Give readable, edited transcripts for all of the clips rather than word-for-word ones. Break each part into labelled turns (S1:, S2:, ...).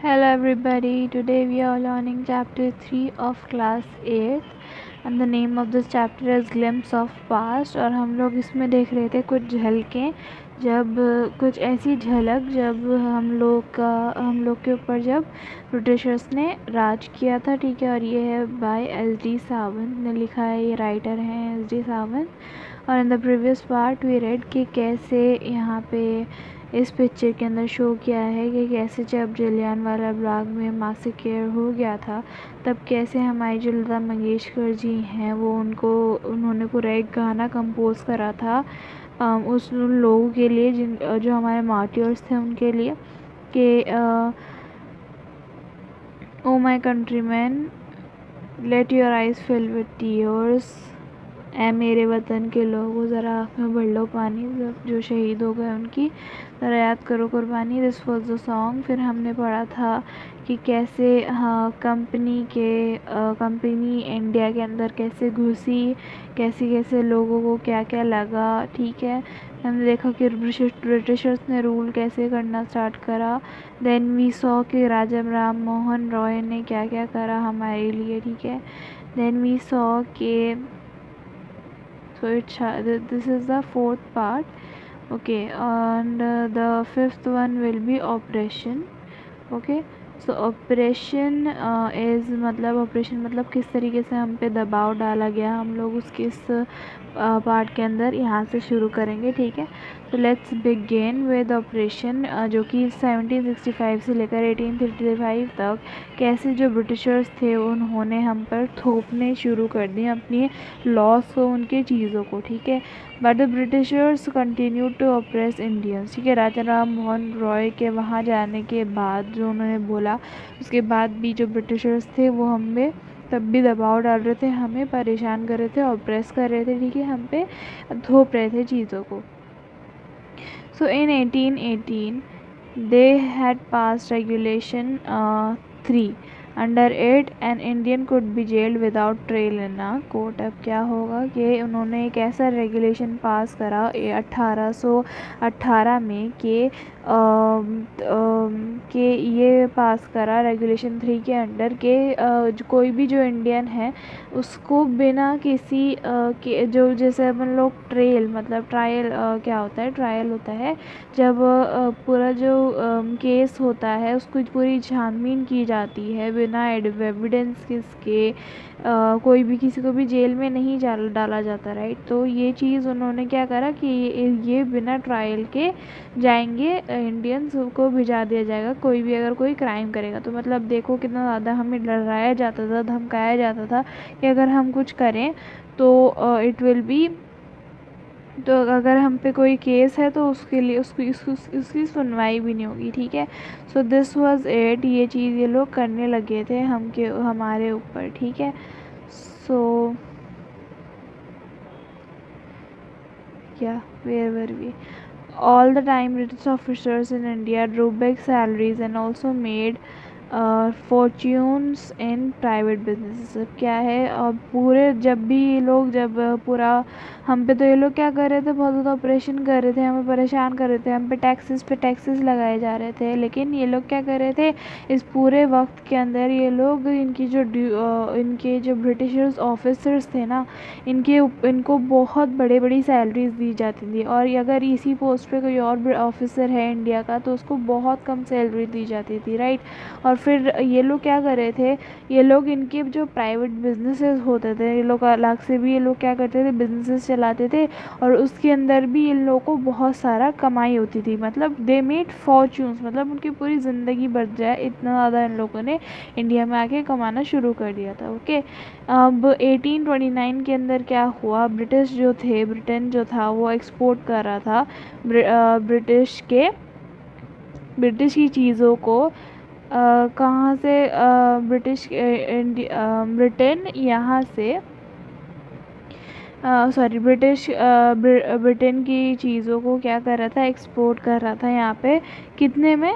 S1: Hello everybody, today we are learning chapter 3 of class 8 and the name of this chapter is Glimpse of Past। और हम लोग इसमें देख रहे थे कुछ झलकें, जब कुछ ऐसी झलक जब हम लोग के ऊपर जब ब्रिटिशर्स ने राज किया था। ठीक है, और ये है बाय एस.डी. सावंत ने लिखा है, ये राइटर हैं एस.डी. सावंत। और in the previous part we read कि कैसे यहाँ पे इस पिक्चर के अंदर शो किया है कि कैसे जब जलियांवाला बाग में मैसेकर हो गया था तब कैसे हमारी जो लता मंगेशकर जी हैं वो उन्होंने पूरा एक गाना कंपोज करा था उन लोगों के लिए जो हमारे मार्टियर्स थे उनके लिए कि O my countryman let your eyes fill with tears, ऐ मेरे वतन के लोगों ज़रा आँख में भर लो पानी, जो शहीद हो गए उनकी ज़रा याद करो कुर्बानी। This was the song. फिर हमने पढ़ा था कि कैसे कंपनी इंडिया के अंदर कैसे घुसी, कैसे कैसे लोगों को क्या क्या लगा। ठीक है, हमने देखा कि ब्रिटिशर्स ने रूल कैसे करना स्टार्ट करा। देन वी सॉ कि राजा राम मोहन रॉय ने क्या क्या करा हमारे लिए। ठीक है, देन वी सॉ कि this is the fourth part. Okay, and the fifth one will be operation. Okay, so operation is operation मतलब किस तरीके से हम पे दबाव डाला गया, हम लोग उसके इस पार्ट के अंदर यहाँ से शुरू करेंगे। ठीक है, तो लेट्स बिगिन विद ऑपरेशन, जो कि 1765 से लेकर 1835 तक कैसे जो ब्रिटिशर्स थे उन्होंने हम पर थोपने शुरू कर दिए अपनी लॉस को, उनके चीज़ों को। ठीक है, but the Britishers continue to oppress Indians. ठीक है, राजा राम मोहन रॉय के वहाँ जाने के बाद जो उन्होंने बोला, उसके बाद भी जो ब्रिटिशर्स थे वो हम पे तब भी दबाव डाल रहे थे, हमें परेशान कर रहे थे, ऑप्रेस कर रहे थे। ठीक है, हम पे थोप रहे थे चीज़ों को। सो इन 1818 they had pass regulation 3। Under it an Indian could be gelled without trial in a court. अब क्या होगा कि उन्होंने एक ऐसा रेगुलेशन पास करा 1818 में कि ये पास करा रेगुलेशन 3 के अंडर के कोई भी जो इंडियन है उसको बिना किसी के जो जैसे अपन लोग ट्रायल क्या होता है, ट्रायल होता है जब पूरा जो केस होता है उसको पूरी छानबीन की जाती है बिना एविडेंस किसके, कोई भी किसी को भी जेल में नहीं डाला जाता, राइट। तो ये चीज़ उन्होंने क्या करा कि ये बिना ट्रायल के जाएंगे, इंडियंस को भिजा दिया जाएगा कोई भी अगर कोई क्राइम करेगा। तो मतलब देखो कितना ज़्यादा हमें डराया जाता था, धमकाया जाता था कि अगर हम कुछ करें तो इट विल बी, तो अगर हम पे कोई केस है तो उसके लिए उसकी सुनवाई भी नहीं होगी। ठीक है, सो दिस वाज इट, ये चीज़ ये लोग करने लगे थे हमारे ऊपर। ठीक है, सो yeah, where were we? All the time British officers in India drew big salaries and also made fortunes in private businesses। अब क्या है, अब पूरे जब भी ये लोग जब पूरा हम पे, तो ये लोग क्या कर रहे थे, बहुत ज़्यादा ऑपरेशन कर रहे थे, हमें परेशान कर रहे थे, हम पे टैक्सेस लगाए जा रहे थे। लेकिन ये लोग क्या कर रहे थे इस पूरे वक्त के अंदर, ये लोग इनके जो ब्रिटिशर्स ऑफिसर्स थे ना, इनको बहुत बड़ी सैलरीज दी जाती थी। और अगर इसी पोस्ट पे कोई और ऑफिसर है इंडिया का तो उसको बहुत कम सैलरी दी जाती थी, राइट। और फिर ये लोग क्या कर रहे थे, ये लोग इनके जो प्राइवेट बिजनेसेस होते थे, ये लोग अलग से भी ये लोग क्या करते थे, बिजनेसेस चलाते थे और उसके अंदर भी इन लोगों को बहुत सारा कमाई होती थी। मतलब दे मेड फॉर्च्यून्स, मतलब उनकी पूरी ज़िंदगी बढ़ जाए इतना ज़्यादा इन लोगों ने इंडिया में आके कमाना शुरू कर दिया था। ओके, अब 1829 के अंदर क्या हुआ, ब्रिटेन जो था वो एक्सपोर्ट कर रहा था ब्रिटिश की चीज़ों को कहाँ से, ब्रिटेन यहाँ से ब्रिटेन की चीज़ों को क्या कर रहा था, एक्सपोर्ट कर रहा था यहाँ पे कितने में,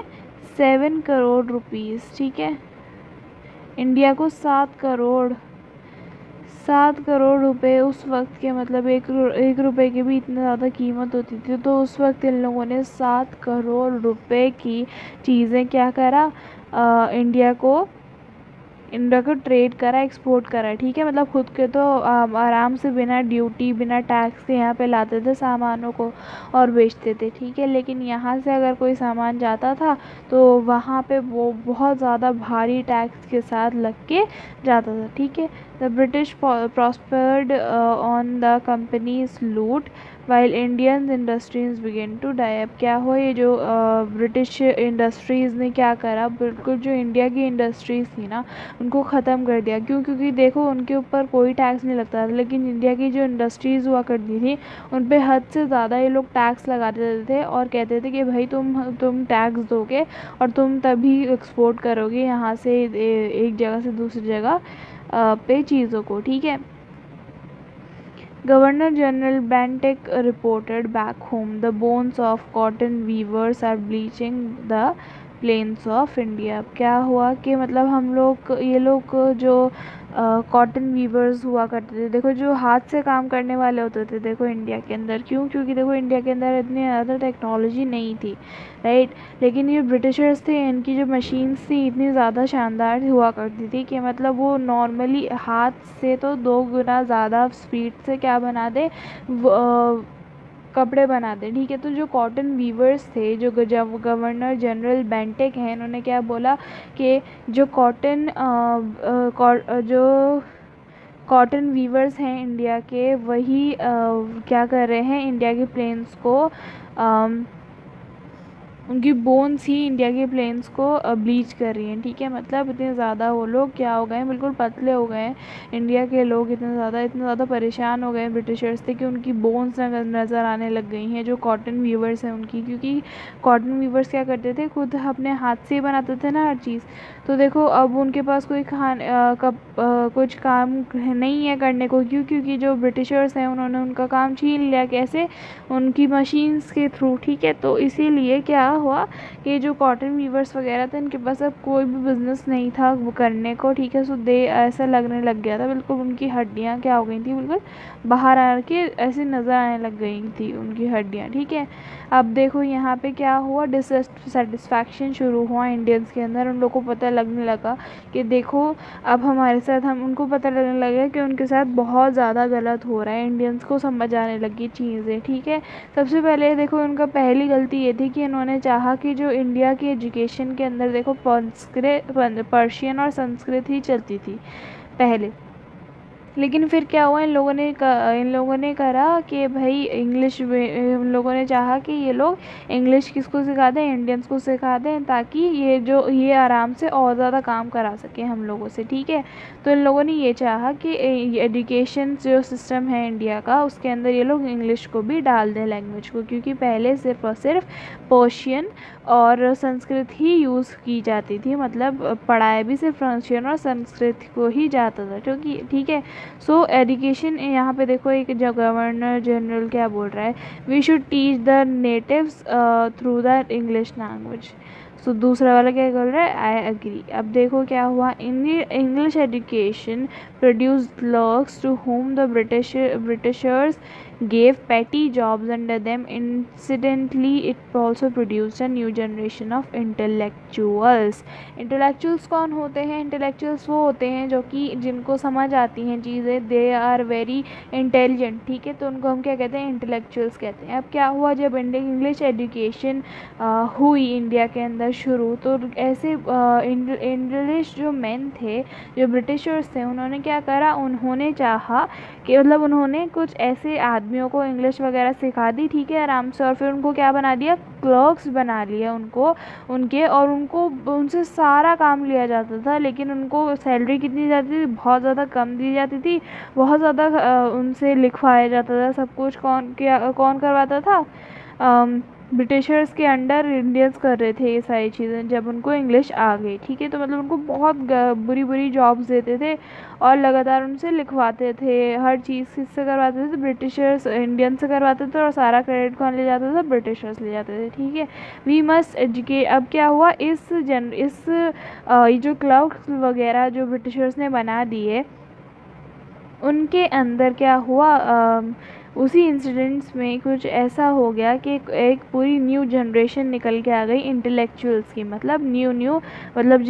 S1: 7 करोड़ रुपीस। ठीक है, इंडिया को 7 करोड़ रुपए उस वक्त के, मतलब एक रुपए की भी इतना ज़्यादा कीमत होती थी, तो उस वक्त इन लोगों ने 7 करोड़ रुपए की चीज़ें क्या करा, इंडिया को ट्रेड करा, एक्सपोर्ट करा, ठीक है। मतलब खुद के तो आराम से बिना ड्यूटी बिना टैक्स के यहाँ पे लाते थे सामानों को और बेचते थे, ठीक है। लेकिन यहाँ से अगर कोई सामान जाता था तो वहाँ पे वो बहुत ज़्यादा भारी टैक्स के साथ लग के जाता था, ठीक है। The British prospered on the company's loot while Indian industries began to die. अब क्या हो, ये जो ब्रिटिश इंडस्ट्रीज़ ने क्या करा, बिल्कुल जो इंडिया की इंडस्ट्रीज़ थी ना उनको ख़त्म कर दिया। क्यों? क्योंकि देखो उनके ऊपर कोई टैक्स नहीं लगता था, लेकिन इंडिया की जो इंडस्ट्रीज़ हुआ करती थी उन पे हद से ज़्यादा ये लोग टैक्स लगा देते थे और कहते थे कि भाई तुम टैक्स दोगे और तुम तभी एक्सपोर्ट करोगे यहाँ से एक जगह से दूसरी जगह पे चीज़ों को, ठीक है। Governor General Bentinck reported back home, the bones of cotton weavers are bleaching the plains of India। अब क्या हुआ कि मतलब ये लोग जो कॉटन वीवर्स हुआ करते थे, देखो जो हाथ से काम करने वाले होते थे देखो इंडिया के अंदर, क्यों? क्योंकि देखो इंडिया के अंदर इतनी ज़्यादा टेक्नोलॉजी नहीं थी, राइट। लेकिन ये ब्रिटिशर्स थे, इनकी जो मशीन्स थी इतनी ज़्यादा शानदार हुआ करती थी कि मतलब वो नॉर्मली हाथ से तो 2 गुना ज़्यादा स्पीड से क्या बना दे, कपड़े बना दे, ठीक है। तो जो कॉटन वीवर्स थे, जो गवर्नर जनरल बेंटिक हैं, इन्होंने क्या बोला कि जो कॉटन वीवर्स हैं इंडिया के, वही क्या कर रहे हैं, इंडिया के प्लेन्स को उनकी बोन्स ही इंडिया के प्लेन्स को ब्लीच कर रही हैं, ठीक है। मतलब इतने ज़्यादा वो लोग क्या हो गए हैं, बिल्कुल पतले हो गए हैं इंडिया के लोग, इतने ज़्यादा परेशान हो गए हैं ब्रिटिशर्स से कि उनकी बोन्स नज़र आने लग गई हैं जो कॉटन वीवर्स हैं उनकी। क्योंकि कॉटन वीवर्स क्या करते थे, खुद अपने हाथ से ही बनाते थे ना हर चीज़। तो देखो अब उनके पास कुछ काम नहीं है करने को, क्योंकि जो ब्रिटिशर्स हैं उन्होंने उनका काम छीन लिया, कैसे, उनकी मशीन्स के थ्रू, ठीक है। तो इसीलिए क्या हुआ कि जो कॉटन वीवर्स वगैरह थे इनके पास अब कोई भी बिज़नेस नहीं था वो करने को, ठीक है। सो ऐसा लगने लग गया था, बिल्कुल उनकी हड्डियाँ क्या हो गई थी, बिल्कुल बाहर आ के ऐसी नज़र आने लग गई थी उनकी हड्डियाँ, ठीक है। अब देखो यहाँ पे क्या हुआ, डिससेटिस्फैक्शन शुरू हुआ इंडियंस के अंदर। उन लोगों को पता लगने लगा कि देखो अब हमारे साथ, उनको पता लगने लगा कि उनके साथ बहुत ज़्यादा गलत हो रहा है, इंडियंस को समझ आने लगी चीज़ें, ठीक है। सबसे पहले देखो उनका पहली गलती ये थी कि इन्होंने चाहा कि जो इंडिया की एजुकेशन के अंदर देखो पर्शियन और संस्कृत ही चलती थी पहले। लेकिन फिर क्या हुआ, इन लोगों ने करा कि भाई इन लोगों ने चाहा कि ये लोग इंग्लिश किसको सिखा दें, इंडियंस को सिखा दें, ताकि ये आराम से और ज़्यादा काम करा सकें हम लोगों से, ठीक है। तो इन लोगों ने ये चाहा कि एजुकेशन जो सिस्टम है इंडिया का उसके अंदर ये लोग इंग्लिश को भी डाल दें, लैंग्वेज को, क्योंकि पहले सिर्फ और सिर्फ पर्शियन और संस्कृत ही यूज़ की जाती थी, मतलब पढ़ाया भी सिर्फ पर्शियन और संस्कृत को ही जाता था, क्योंकि ठीक है। सो एजुकेशन यहाँ पे देखो एक जो गवर्नर जनरल क्या बोल रहा है, we should teach the natives through the English language. So दूसरा वाला क्या बोल रहा है, आई एग्री। अब देखो क्या हुआ, English education produced clerks to home the Britishers gave petty jobs under them. Incidentally, it also produced a new generation of intellectuals। intellectuals कौन होते हैं? intellectuals वो होते हैं जो कि जिनको समझ आती हैं चीज़ें, दे आर वेरी इंटेलिजेंट, ठीक है। तो उनको हम क्या कहते हैं, intellectuals कहते हैं। अब क्या हुआ, जब इंग्लिश एजुकेशन हुई इंडिया के अंदर शुरू, तो ऐसे इंग्लिश जो मैन थे, जो ब्रिटिशर्स थे, उन्होंने क्या करा, उन्होंने चाहा कि मतलब उन्होंने कुछ ऐसे आदमियों को इंग्लिश वगैरह सिखा दी, ठीक है, आराम से, और फिर उनको क्या बना दिया, क्लर्क्स बना लिया और उनको उनसे सारा काम लिया जाता था। लेकिन उनको सैलरी कितनी जाती थी, बहुत ज़्यादा कम दी जाती थी, बहुत ज़्यादा उनसे लिखवाया जाता था सब कुछ। कौन करवाता था, ब्रिटिशर्स के अंडर इंडियंस कर रहे थे ये सारी चीज़ें जब उनको इंग्लिश आ गई, ठीक है। तो मतलब उनको बहुत बुरी बुरी जॉब्स देते थे और लगातार उनसे लिखवाते थे, हर चीज़ किससे करवाते थे, ब्रिटिशर्स इंडियन से करवाते थे, और सारा क्रेडिट कौन ले जाता था, ब्रिटिशर्स ले जाते थे, ठीक है। We must educate. अब क्या हुआ, ये जो क्लर्क्स वगैरह जो ब्रिटिशर्स ने बना दिए, उनके अंदर क्या हुआ, उसी इंसिडेंट्स में कुछ ऐसा हो गया कि एक पूरी न्यू जनरेशन निकल के आ गई इंटेलेक्चुअल्स की, मतलब न्यू मतलब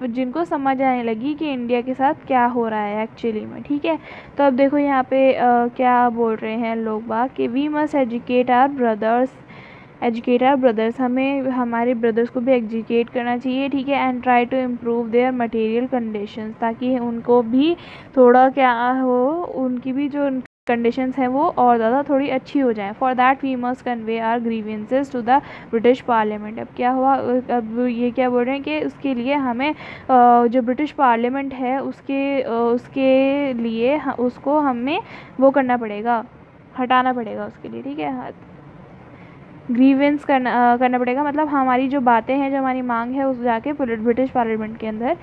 S1: जिनको समझ आने लगी कि इंडिया के साथ क्या हो रहा है एक्चुअली में, ठीक है। तो अब देखो यहाँ पे क्या बोल रहे हैं लोग बाग कि we must educate our brothers, हमें हमारे ब्रदर्स को भी एजुकेट करना चाहिए, ठीक है। And try to improve their material conditions, ताकि उनको भी थोड़ा क्या हो, उनकी भी जो कंडीशंस हैं वो और ज़्यादा थोड़ी अच्छी हो जाए। For that we must convey our grievances to the British parliament. अब क्या हुआ, अब ये क्या बोल रहे हैं कि उसके लिए हमें जो ब्रिटिश पार्लियामेंट है उसके लिए उसको हमें वो करना पड़ेगा, हटाना पड़ेगा उसके लिए, ठीक है। ग्रीवेंस करना पड़ेगा, मतलब हमारी जो बातें हैं, जो हमारी मांग है, उस जाके ब्रिटिश पार्लियामेंट के अंदर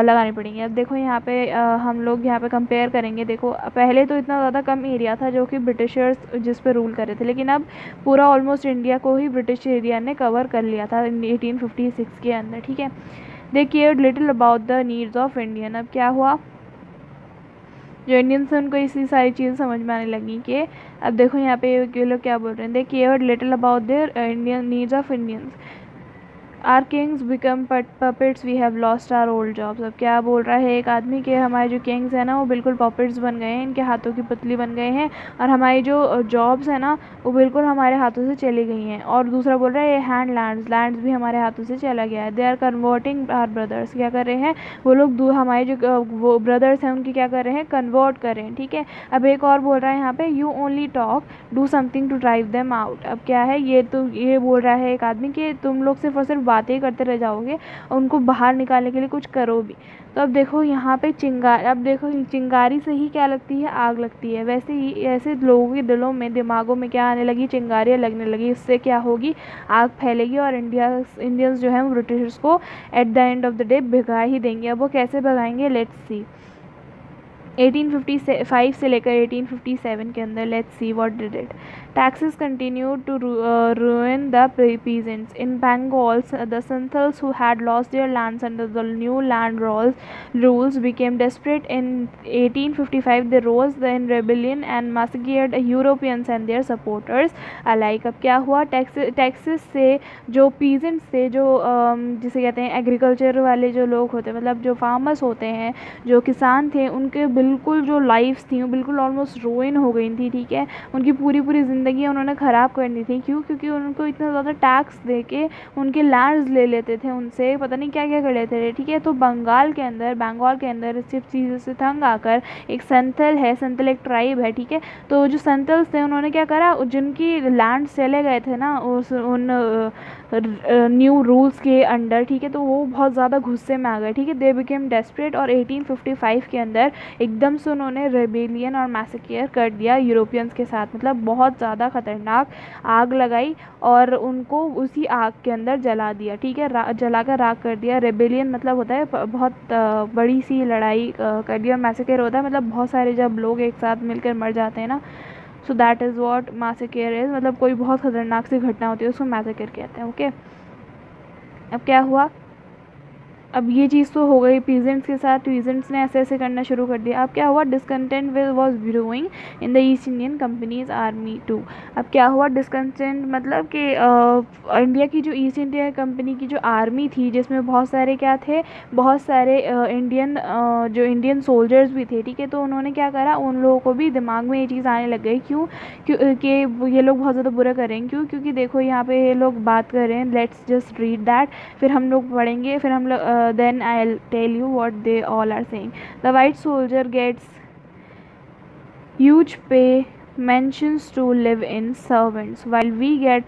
S1: लगानी पड़ेंगी। अब देखो यहाँ पे हम लोग यहाँ पे कंपेयर करेंगे। देखो पहले तो इतना ज़्यादा कम एरिया था जो कि ब्रिटिशर्स जिस पे रूल कर रहे थे, लेकिन अब पूरा ऑलमोस्ट इंडिया को ही ब्रिटिश एरिया ने कवर कर लिया था 1856 के अंदर, ठीक है। They cared little about the needs of Indian. अब क्या हुआ, जो इंडियंस हैं उनको इसी सारी चीज़ समझ में आने लगी कि अब देखो यहाँ पे ये लोग क्या बोल रहे हैं, they cared little about their Indian needs of Indians. Our kings become puppets, we have lost our old jobs. अब क्या बोल रहा है एक आदमी के हमारे जो किंग्स हैं ना वो बिल्कुल पपेट्स बन गए हैं, इनके हाथों की पुतली बन गए हैं, और हमारी जो जॉब्स हैं ना वो बिल्कुल हमारे हाथों से चली गई हैं। और दूसरा बोल रहा है हैंड लैंड्स भी हमारे हाथों से चला गया है। They are converting our brothers, क्या कर रहे हैं वो लोग, हमारे जो वो ब्रदर्स हैं उनकी क्या कर रहे हैं, कन्वर्ट कर रहे हैं, ठीक है। अब एक और बोल रहा है यहाँ पे, you only talk, do something to drive them out. अब क्या है, ये बोल रहा है एक आदमी कि तुम लोग सिर्फ और सिर्फ बातें करते रह जाओगे और उनको बाहर निकालने के लिए कुछ करो भी। तो अब देखो यहाँ पे अब देखो चिंगारी से ही क्या लगती है, आग लगती है। वैसे ही ऐसे लोगों के दिलों में, दिमागों में क्या आने लगी, चिंगारियाँ लगने लगी। इससे क्या होगी, आग फैलेगी और इंडियंस जो है वो ब्रिटिशर्स को at the end of the day भगा ही देंगे। अब वो कैसे भगाएंगे, लेट्स सी। 1855 से लेकर 1857 के अंदर, let's see what did it. Taxes continued to ruin the peasants. In Bengal, the Santals who had lost their lands under the new land rules became desperate. In 1855, they rose in rebellion and massacred Europeans and their supporters alike. अब क्या हुआ, taxes से जो peasants थे, जो जिसे कहते हैं एग्रीकल्चर वाले जो लोग होते हैं, मतलब जो फार्मर्स होते हैं, जो किसान थे, उनके बिल्कुल जो लाइफ्स थी वो बिल्कुल ऑलमोस्ट रुइन हो गई थी, ठीक है। उनकी पूरी ज़िंदगी उन्होंने ख़राब करनी थी। क्यों, क्योंकि उनको इतना ज़्यादा टैक्स दे के उनके लैंड्स ले लेते थे उनसे, पता नहीं क्या क्या कर लेते थे, ठीक है। तो बंगाल के अंदर इस चीज़ों से तंग आकर एक संतल एक ट्राइब है, ठीक है। तो जो संतल्स थे उन्होंने क्या करा, जिनकी लैंड चले गए थे ना उन न्यू रूल्स के अंडर, ठीक है, तो वो बहुत ज़्यादा गुस्से में आ गए, ठीक है। दे बिकेम डेस्परेट और 1855 के अंदर एकदम से उन्होंने रेबेलियन और मैसेकेयर कर दिया यूरोपियंस के साथ, मतलब बहुत ज़्यादा ख़तरनाक आग लगाई और उनको उसी आग के अंदर जला दिया, ठीक है। जलाकर राख कर दिया। रेबेलियन मतलब होता है बहुत बड़ी सी लड़ाई कर दिया, और मैसेकेयर होता है मतलब बहुत सारे जब लोग एक साथ मिलकर मर जाते हैं ना, so that is what massacre is, मतलब कोई बहुत ख़तरनाक सी घटना होती है उसको मैसेकेयर कहते हैं, ओके। अब क्या हुआ, अब ये चीज़ तो हो गई पीजेंट्स के साथ, पीजेंट्स ने ऐसे ऐसे करना शुरू कर दिया। अब क्या हुआ, discontent was brewing in the East Indian company's army too. अब क्या हुआ, डिसकंटेंट मतलब कि इंडिया की जो ईस्ट इंडिया कंपनी की जो आर्मी थी, जिसमें बहुत सारे क्या थे, बहुत सारे जो इंडियन सोल्जर्स भी थे, ठीक है। तो उन्होंने क्या करा, उन लोगों को भी दिमाग में ये चीज़ आने लग गई, क्यों कि ये लोग बहुत ज़्यादा बुरा करेंगे। क्यों, क्योंकि देखो यहाँ पे ये लोग बात कर रहे हैं, लेट्स जस्ट रीड दैट, फिर हम लोग पढ़ेंगे, फिर हम लोग then I'll tell you what they all are saying. The white soldier gets huge pay, mentions to live in servants, while we get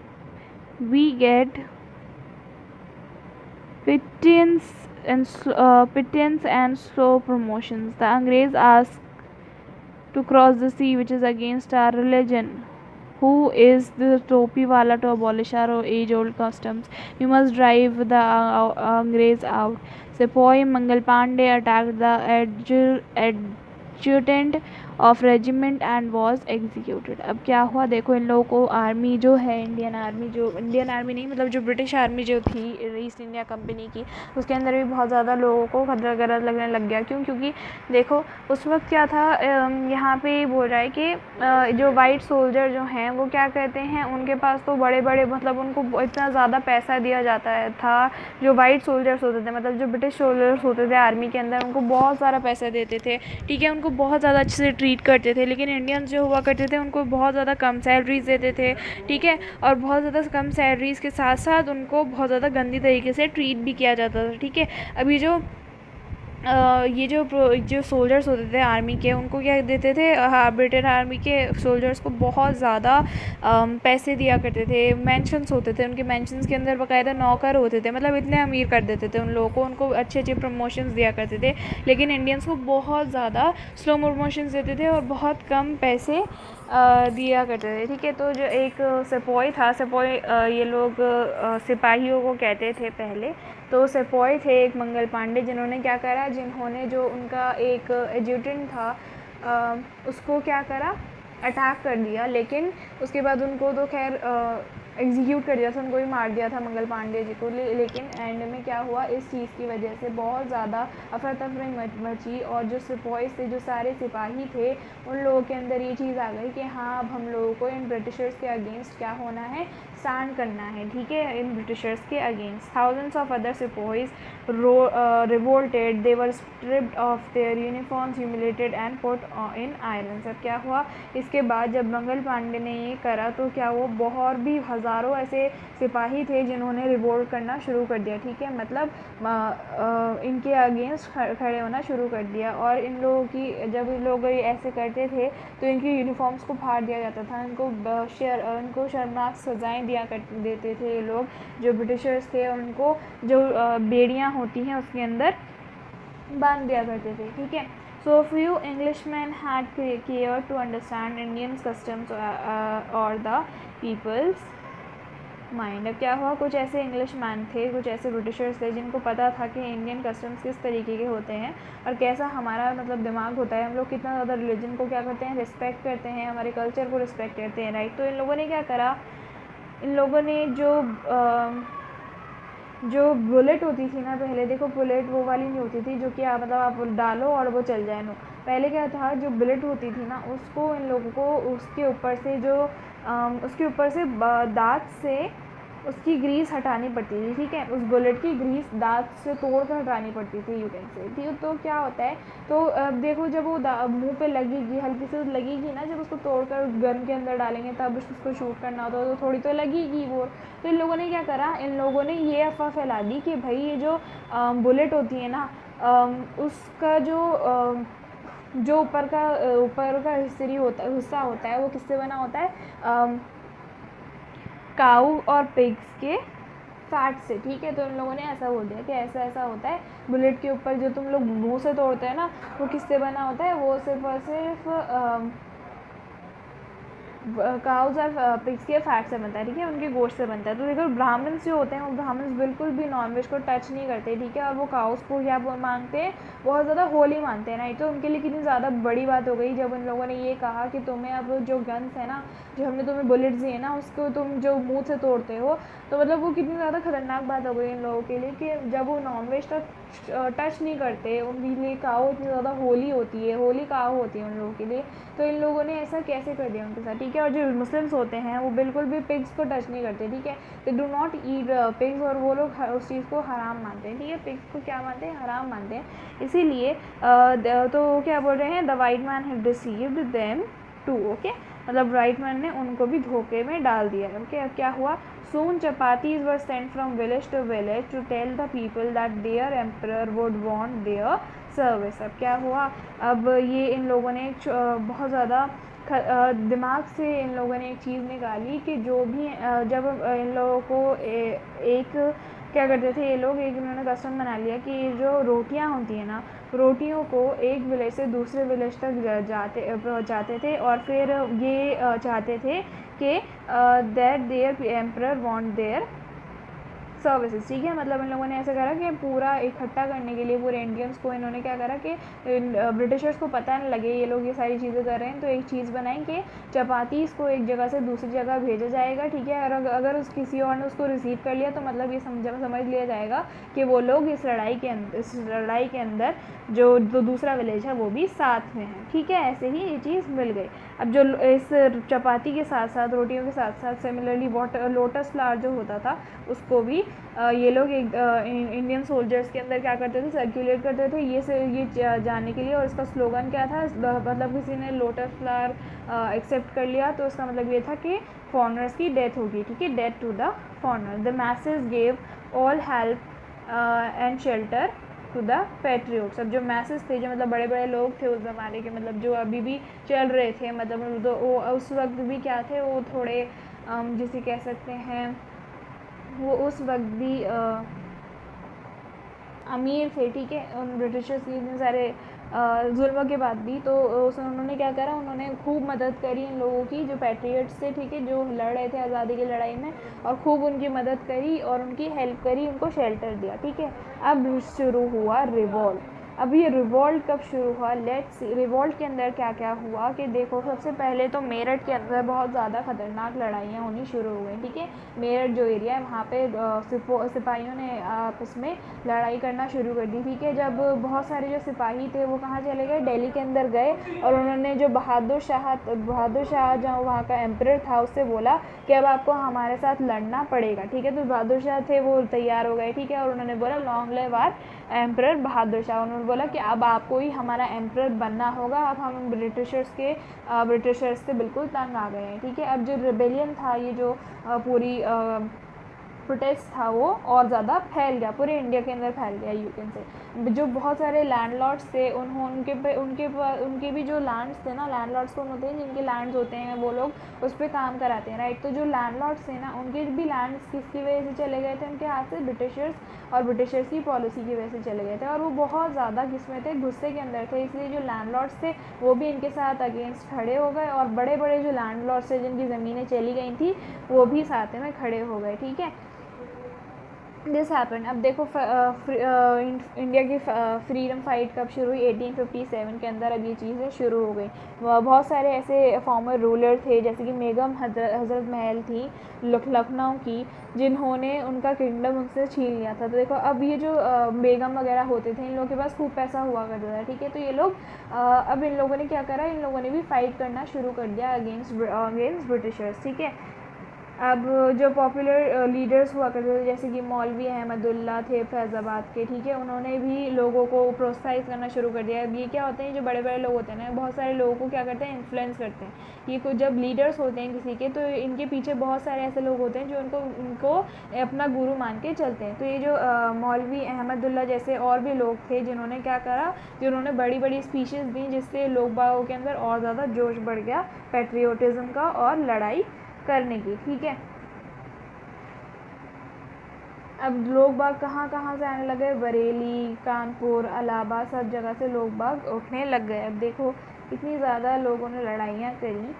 S1: pittance and slow promotions. The Angrez ask to cross the sea, which is against our religion. Who is the topi wala to abolish our age-old customs? We must drive the Angrez out. Sepoy Mangal Pandey attacked the adjutant of regiment and was executed. अब क्या हुआ, देखो इन लोगों को army जो है, Indian army नहीं मतलब जो ब्रिटिश आर्मी जो थी ईस्ट इंडिया कंपनी की, उसके अंदर भी बहुत ज़्यादा लोगों को खतरा गरज लगने लग गया। क्यों? क्योंकि देखो उस वक्त क्या था, यहाँ पे बोल रहा है कि जो वाइट सोल्जर जो हैं वो क्या कहते हैं, उनके पास तो बड़े बड़े मतलब उनको इतना ज़्यादा पैसा दिया जाता था। जो वाइट सोल्जर्स होते थे मतलब जो ब्रिटिश सोल्जर्स होते थे आर्मी के अंदर, उनको बहुत सारा पैसा देते थे, ठीक है, उनको बहुत ज़्यादा अच्छे से ट्रीट करते थे। लेकिन इंडियंस जो हुआ करते थे उनको बहुत ज़्यादा कम सैलरीज देते थे, ठीक है, और बहुत ज़्यादा कम सैलरीज के साथ साथ उनको बहुत ज़्यादा गंदी तरीके से ट्रीट भी किया जाता था, ठीक है। अभी ये जो सोल्जर्स होते थे आर्मी के, उनको क्या देते थे, ब्रिटेन आर्मी के सोल्जर्स को बहुत ज़्यादा पैसे दिया करते थे। मेंशंस होते थे, उनके मेंशंस के अंदर बाकायदा नौकर होते थे, मतलब इतने अमीर कर देते थे उन लोगों को, उनको अच्छे अच्छे प्रमोशंस दिया करते थे। लेकिन इंडियंस को बहुत ज़्यादा स्लो प्रमोशंस देते थे और बहुत कम पैसे दिया करते थे, ठीक है। तो जो एक सिपाही था, ये लोग सिपाहियों को कहते थे पहले। तो सिपाही थे एक मंगल पांडे, जिन्होंने क्या करा, जिन्होंने जो उनका एक एजुटेंट था उसको क्या करा, अटैक कर दिया। लेकिन उसके बाद उनको तो खैर एग्जीक्यूट कर दिया था, उनको ही मार दिया था मंगल पांडे जी को। लेकिन एंड में क्या हुआ, इस चीज़ की वजह से बहुत ज़्यादा अफरा तफरी मची और जो सिपाही थे, जो सारे सिपाही थे, उन लोगों के अंदर ये चीज़ आ गई कि हाँ अब हम लोगों को इन ब्रिटिशर्स के अगेंस्ट क्या होना है, स्टैंड करना है, ठीक है, इन ब्रिटिशर्स के अगेंस्ट। थाउजेंड्स ऑफ अदर सिपाहीज revolted, they were stripped of their uniforms, humiliated and put in irons। अब क्या हुआ, इसके बाद जब मंगल पांडे ने ये करा तो क्या हुआ, बहुत भी हज़ारों ऐसे सिपाही थे जिन्होंने रिवोल्ट करना शुरू कर दिया, ठीक है, मतलब इनके अगेंस्ट खड़े होना शुरू कर दिया। और इन लोगों की जब इन लोग ऐसे करते थे तो इनकी यूनिफॉर्म्स को फाड़ दिया जाता था, इनको शर्मनाक सज़ाएँ देते थे ये लोग जो ब्रिटिशर्स थे। उनको जो बेड़ियाँ होती हैं उसके अंदर बांध दिया करते थे, ठीक है। So few Englishman had care to understand Indian customs और द पीपल्स माइंड। अब क्या हुआ, कुछ ऐसे इंग्लिश मैन थे, कुछ ऐसे ब्रिटिशर्स थे जिनको पता था कि इंडियन कस्टम्स किस तरीके के होते हैं और कैसा हमारा मतलब दिमाग होता है, हम लोग कितना ज़्यादा रिलीजन को क्या करते हैं, रिस्पेक्ट करते हैं, हमारे कल्चर को रिस्पेक्ट करते हैं, राइट। तो इन लोगों ने क्या करा, इन लोगों ने जो बुलेट होती थी ना, पहले देखो बुलेट वो वाली नहीं होती थी जो कि मतलब आप डालो और वो चल जाए, नो। पहले क्या था, जो बुलेट होती थी ना, उसको इन लोगों को उसके ऊपर से दांत से उसकी ग्रीस हटानी पड़ती थी, ठीक है, उस बुलेट की ग्रीस दांत से तोड़ कर हटानी पड़ती थी, यू कैन से, ठीक। तो क्या होता है, तो देखो जब वो मुंह पे लगेगी, हल्की से लगेगी ना, जब उसको तोड़कर गन के अंदर डालेंगे तब उसको शूट करना होता है, तो थोड़ी तो लगेगी वो। तो इन लोगों ने क्या करा, इन लोगों ने ये अफवाह फैला दी कि भाई ये जो बुलेट होती है ना, उसका जो ऊपर का हिस्सा होता है वो किससे बना होता है, काऊ और पिग्स के फैट से, ठीक है। तो इन लोगों ने ऐसा बोल दिया कि ऐसा ऐसा होता है, बुलेट के ऊपर जो तुम लोग मुंह से तोड़ते हैं ना, वो किससे बना होता है, वो सिर्फ और सिर्फ काउज और पिग्स के फैट से बनता है, ठीक है, उनके गोश्त से बनता है। तो देखो ब्राह्मण्स जो होते हैं वो ब्राह्मण्स बिल्कुल भी नॉनवेज को टच नहीं करते, ठीक है, और वो काउस को क्या मानते हैं, बहुत ज़्यादा होली मानते हैं, राइट। तो उनके लिए कितनी ज़्यादा बड़ी बात हो गई जब उन लोगों ने ये कहा कि तुम्हें अब जो गन्स है ना, जो हमने तुम्हें बुलेट्स दिए ना, उसको तुम जो मुँह से तोड़ते हो, तो मतलब वो कितनी ज़्यादा खतरनाक बात हो गई इन लोगों के लिए कि जब वो नॉनवेज तक टच नहीं करते, उनके लिए काऊ इतनी ज़्यादा होली होती है, होली काऊ होती है उन लोगों के लिए। तो इन लोगों ने ऐसा कैसे कर दिया उनके साथ, ठीक है। और जो मुस्लिम्स होते हैं वो बिल्कुल भी पिग्स को टच नहीं करते, ठीक है, they do not eat pigs, और वो लोग उस चीज़ को हराम मानते हैं, ठीक है, पिग्स को क्या मानते हैं, हराम मानते हैं। इसीलिए तो क्या बोल रहे हैं, the white man have deceived them too, okay, मतलब राइट मैन ने उनको भी धोखे में डाल दिया, ओके। अब क्या हुआ, soon chapatis were sent from village to village to tell the people that their emperor would want their service। अब क्या हुआ, अब ये इन लोगों ने बहुत ज़्यादा दिमाग से इन लोगों ने एक चीज़ निकाली कि जो भी जब इन लोगों को एक क्या करते थे ये लोग, एक इन्होंने कस्टम बना लिया कि जो रोटियां होती हैं ना, रोटियों को एक विलेज से दूसरे विलेज तक जाते थे और फिर ये चाहते थे कि that their emperor want their services, ठीक है। मतलब इन लोगों ने ऐसा करा कि पूरा इकट्ठा करने के लिए पूरे इंडियंस को इन्होंने क्या करा कि ब्रिटिशर्स को पता नहीं लगे ये लोग ये सारी चीज़ें कर रहे हैं, तो एक चीज़ बनाई कि चपातीस को एक जगह से दूसरी जगह भेजा जाएगा, ठीक है। और अगर उस किसी और ने उसको रिसीव कर लिया तो मतलब ये समझ लिया जाएगा कि वो लोग इस लड़ाई के अंदर जो दूसरा विलेज है वो भी साथ में है, ठीक है। ऐसे ही ये चीज़ मिल गई। अब जो इस चपाती के साथ साथ रोटियों के साथ साथ सिमिलरली लोटस फ्लावर जो होता था उसको भी ये लोग एक इंडियन सोल्जर्स के अंदर क्या करते थे, सर्कुलेट करते थे ये जानने के लिए। और इसका स्लोगन क्या था, मतलब किसी ने लोटस फ्लावर एक्सेप्ट कर लिया तो उसका मतलब ये था कि फॉरनर्स की डेथ होगी, ठीक है, death to the foreigner. The message gave all help and shelter to the patriots. अब जो मैसेज थे, जो मतलब बड़े बड़े लोग थे उस ज़माने के, मतलब जो अभी भी चल रहे थे, मतलब तो वो उस वक्त भी क्या थे, वो थोड़े जिसे कह सकते हैं वो उस वक्त भी अमीर थे, ठीक है। उन ब्रिटिशर्स की इतने सारे जुल्म के बाद भी तो उन्होंने क्या करा, उन्होंने खूब मदद करी इन लोगों की जो पैट्रियट्स थे, ठीक है, जो लड़ रहे थे आज़ादी की लड़ाई में, और खूब उनकी मदद करी और उनकी हेल्प करी, उनको शेल्टर दिया, ठीक है। अब शुरू हुआ रिवॉल्ट। अब ये रिवॉल्ट कब शुरू हुआ, लेट्स सी। रिवॉल्ट के अंदर क्या क्या हुआ कि देखो, सबसे पहले तो मेरठ के अंदर बहुत ज़्यादा ख़तरनाक लड़ाइयाँ होनी शुरू हो गई, ठीक है। मेरठ जो एरिया है वहाँ पे सिपाहियों ने आपस में लड़ाई करना शुरू कर दी, ठीक है। जब बहुत सारे जो सिपाही थे वो कहाँ चले गए, दिल्ली के अंदर गए, और उन्होंने जो बहादुर शाह जो वहाँ का एम्परर था उससे बोला कि अब आपको हमारे साथ लड़ना पड़ेगा, ठीक है। तो बहादुर शाह थे वो तैयार हो गए, ठीक है। और उन्होंने बोला long live our emperor Bahadur Shah. उन्होंने बोला कि अब आपको ही हमारा एम्परर बनना होगा, अब हम ब्रिटिशर्स से बिल्कुल तंग आ गए हैं, ठीक है। अब जो रिबेलियन था, ये जो पूरी प्रोटेस्ट था वो और ज़्यादा फैल गया, पूरे इंडिया के अंदर फैल गया, यू कैन से। जो बहुत सारे लैंडलॉर्ड्स थे उनके भी जो लैंड्स थे ना, लैंडलॉर्ड्स कौन होते हैं, जिनके लैंड्स होते हैं वो लोग उस पर काम कराते हैं, राइट। तो जो लैंडलॉर्ड्स थे ना, उनके भी लैंड्स किसकी वजह से चले गए थे, उनके हाथ से, ब्रिटिशर्स और ब्रिटिशर्स की पॉलिसी की वजह से चले गए थे। और वो बहुत ज़्यादा किस्में थे, गुस्से के अंदर थे, इसलिए जो लैंडलॉर्ड्स थे वो भी इनके साथ अगेंस्ट खड़े हो गए, और बड़े बड़े जो लैंडलॉर्ड्स थे जिनकी ज़मीनें चली गई थी वो भी साथ में खड़े हो गए, ठीक है। This happen. अब देखो इंडिया की फ्रीडम फाइट कब शुरू हुई, 1857 के अंदर अब ये चीज़ें शुरू हो गई। बहुत सारे ऐसे फॉर्मर रूलर थे, जैसे कि बेगम हज़रत महल थी लखनऊ की, जिन्होंने उनका किंगडम उनसे छीन लिया था। तो देखो अब ये जो बेगम वगैरह होते थे, इन लोगों के पास खूब पैसा हुआ करता था, ठीक है। तो ये लोग अब इन लोगों ने क्या करा, इन लोगों ने भी फाइट करना शुरू कर दिया अगेंस्ट ब्रिटिशर्स, ठीक है। अब जो पॉपुलर लीडर्स हुआ करते थे, जैसे कि मौलवी अहमदुल्ला थे फैज़ाबाद के, ठीक है, उन्होंने भी लोगों को प्रोत्साहित करना शुरू कर दिया। अब ये क्या होते हैं, जो बड़े बड़े लोग होते हैं ना, बहुत सारे लोगों को क्या करते हैं, इन्फ्लुएंस करते हैं। ये कुछ जब लीडर्स होते हैं किसी के, तो इनके पीछे बहुत सारे ऐसे लोग होते हैं जो उनको अपना गुरु मान के चलते हैं। तो ये जो मौलवी अहमदुल्ला जैसे और भी लोग थे, जिन्होंने क्या करा, जिन्होंने बड़ी बड़ी स्पीचेस दी, जिससे लोग बागों के अंदर और ज़्यादा जोश बढ़ गया पैट्रियोटिज़म का और लड़ाई करने की, ठीक है। अब लोग बाग कहाँ कहाँ से आने लगे, बरेली, कानपुर, इलाहाबाद, सब जगह से लोग बाग उठने लग गए। अब देखो इतनी ज़्यादा लोगों ने लड़ाइयाँ करी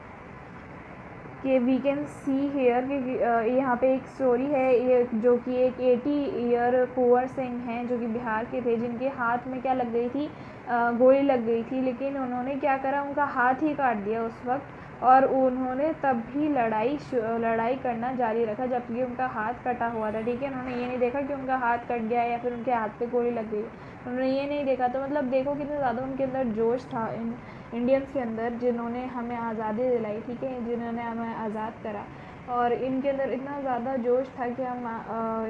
S1: कि वी कैन सी हेयर कि यहाँ पे एक स्टोरी है, ये जो कि एक 80 ईयर कुंवर सिंह हैं जो कि बिहार के थे, जिनके हाथ में क्या लग गई थी, गोली लग गई थी, लेकिन उन्होंने क्या करा, उनका हाथ ही काट दिया उस वक्त, और उन्होंने तब भी लड़ाई करना जारी रखा जबकि उनका हाथ कटा हुआ था, ठीक है। उन्होंने ये नहीं देखा कि उनका हाथ कट गया या फिर उनके हाथ पे गोली लग गई, उन्होंने ये नहीं देखा। तो मतलब देखो कितना ज़्यादा उनके अंदर जोश था, इंडियंस के अंदर, जिन्होंने हमें आज़ादी दिलाई, ठीक है, जिन्होंने हमें आज़ाद करा। और इनके अंदर इतना ज़्यादा जोश था कि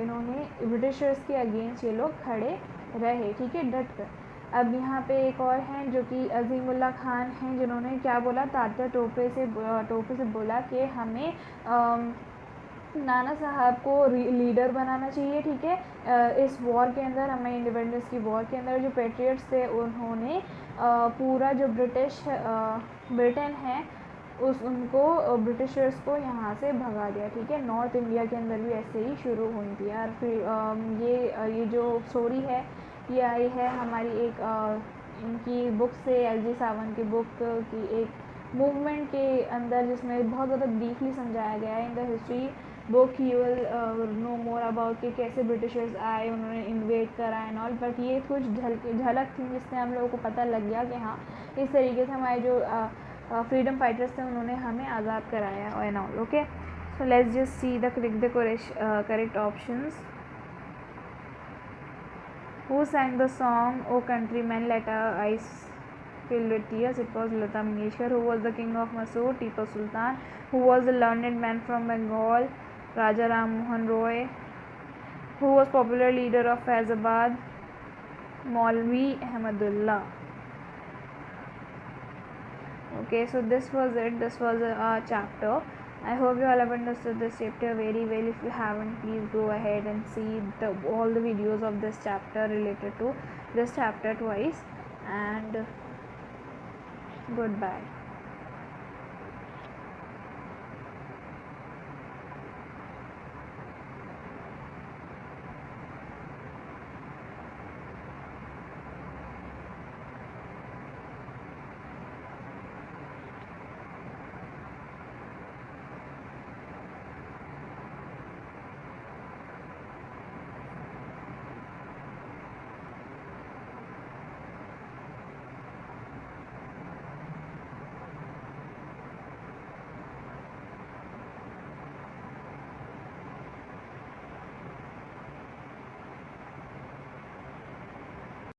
S1: इन्होंने ब्रिटिशर्स के अगेंस्ट ये लोग खड़े रहे, ठीक है, डट कर। अब यहाँ पे एक और हैं जो कि अज़ीमुल्ला खान हैं, जिन्होंने क्या बोला, तात्या टोपे से बोला कि हमें नाना साहब को लीडर बनाना चाहिए, ठीक है। इस वॉर के अंदर, हमें इंडिपेंडेंस की वॉर के अंदर जो पैट्रियट्स थे उन्होंने पूरा जो ब्रिटेन है उनको ब्रिटिशर्स को यहाँ से भगा दिया, ठीक है। नॉर्थ इंडिया के अंदर भी ऐसे ही शुरू हुई थी यार। फिर ये जो स्टोरी है ये आई है हमारी एक इनकी बुक से, LG सावंत की बुक की एक मूवमेंट के अंदर, जिसमें बहुत ज़्यादा डीपली समझाया गया है in the history book you will know more about कि कैसे ब्रिटिशर्स आए, उन्होंने इन्वेट करा एंड ऑल, बट ये कुछ झलक थी जिससे हम लोगों को पता लग गया कि हाँ इस तरीके से हमारे जो फ्रीडम फाइटर्स थे उन्होंने हमें आज़ाद कराया and all. Okay, so let's just see the correct options. Who sang the song "O Countrymen, Let Our Eyes Fill with Tears"? It was Lata Mangeshkar. Who was the king of Mysore? Tipu Sultan. Who was the learned man from Bengal? Raja Ram Mohan Roy. Who was popular leader of Faizabad? Maulvi Ahmadullah. Okay, so this was it. This was a chapter. I hope you all have understood this chapter very well. If you haven't, please go ahead and see all the videos of this chapter related to this chapter twice. And goodbye.